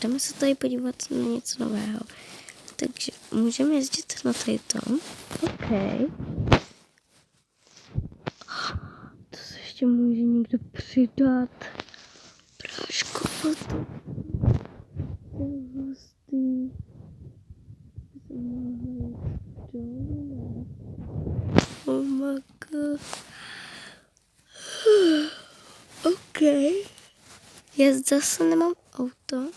jdeme se tady podívat na něco nového. Takže můžeme jezdit na tady to. OK. To se ještě může někdo přidat. Práškovat. To je hustý. Oh my god. OK. Já zase nemám auto.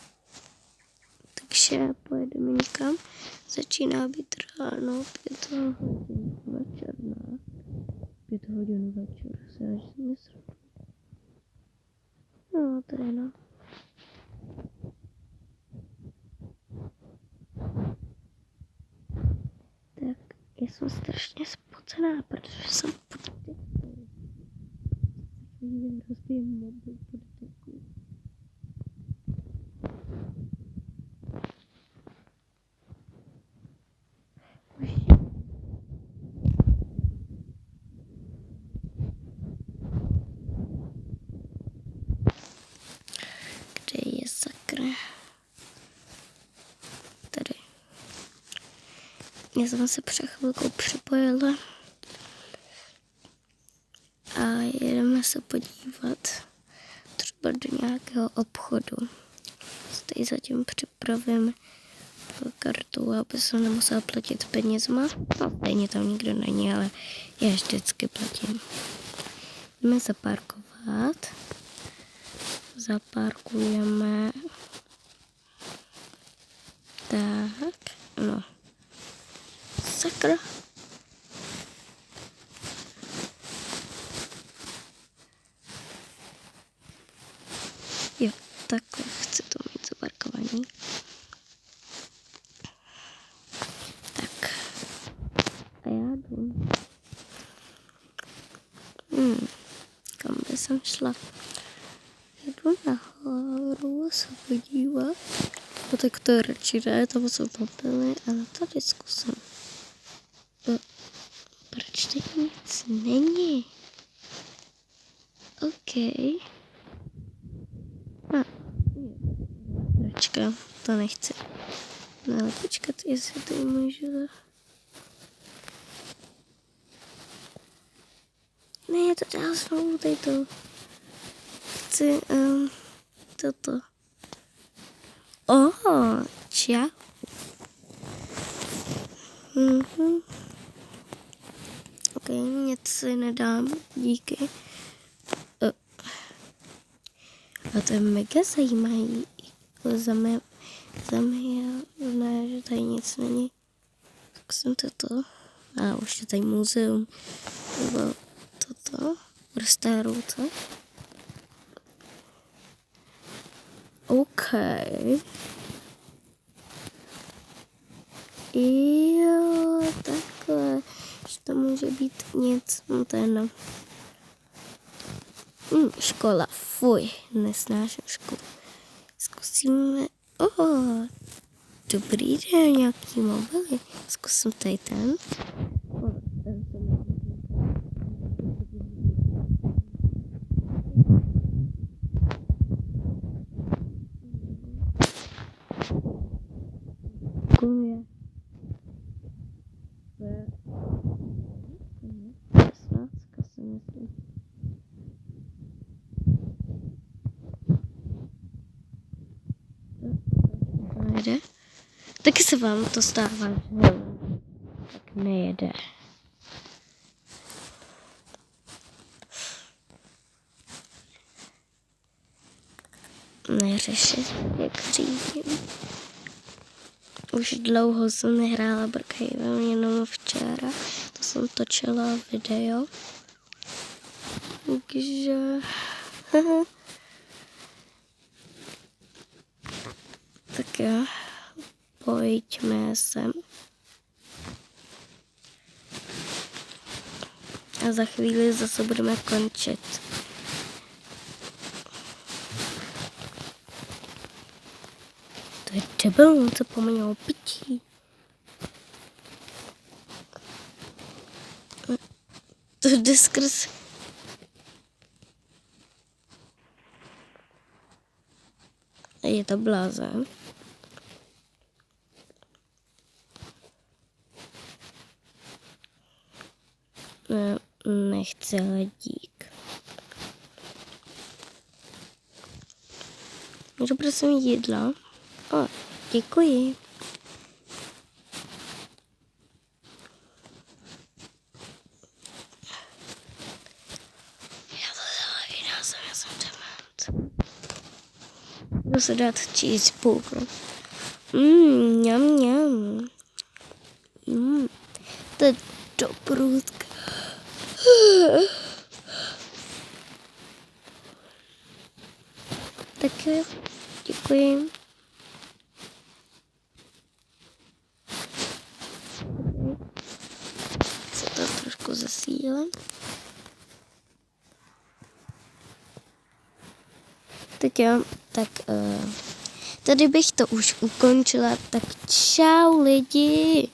Takže pojedeme někam. Začíná být ráno, 5 hodin večer, ne? 5 hodin večer, se až myslím. No, tady no. Tak, já jsem strašně spocená, protože jsem pod dekou. Rozbijem mobil pod dekou. Kde je sakra? Tady. Já jsem se před chvilkou připojila a jedeme se podívat třeba do nějakého obchodu. Tady zatím připravím kartu, aby jsem nemusela platit penězma. No, stejně tam nikdo není, ale já vždycky platím. Jdeme zaparkovat. Zaparkujeme. Tak, no. Sakra. Jo, takhle chci to mít zaparkovaný. Tak. A já jdu. Kam by jsem šla? Jdu nahoru se podívat. No tak to radši ne, tam jsou mobily, ale tady zkusím. Proč tady nic není? OK. Počkám, to nechci. No ale počkat, jestli to můžu. Ne, to dá znovu tady to. Chci toto. Čau. OK, nic si nedám, díky. A to je mega zajímavý. Ne, že tady nic není. Tak jsem toto. A už je tady muzeum. Nebo toto. Restauruce. OK. Jo, takhle. Že to může být nic. No to je no. Škola. Fuj, nesnáším školu. Zkusíme. Dobrý den, nějaký mobily. Zkusím tady ten. Děkuji. Nejde. Taky se vám to stává, že tak nejede. Neřešit, jak řídím. Už dlouho jsem nehrála Brookhaven, jenom včera. To jsem točila video. Takže... tak jo. Pojďme sem. A za chvíli zase budeme končit. To je debil, co pomenilo pití. To jde skrz... je to blázen. Nechce ledík. Můžu prosím jídla? O, děkuji. Já jsem dement. Budu se dát cheeseburger. Mňam. To je dobrůdka. Tak jo, děkuji. Se to trošku zasílím. Tak jo, tak tady bych to už ukončila, tak čau lidi.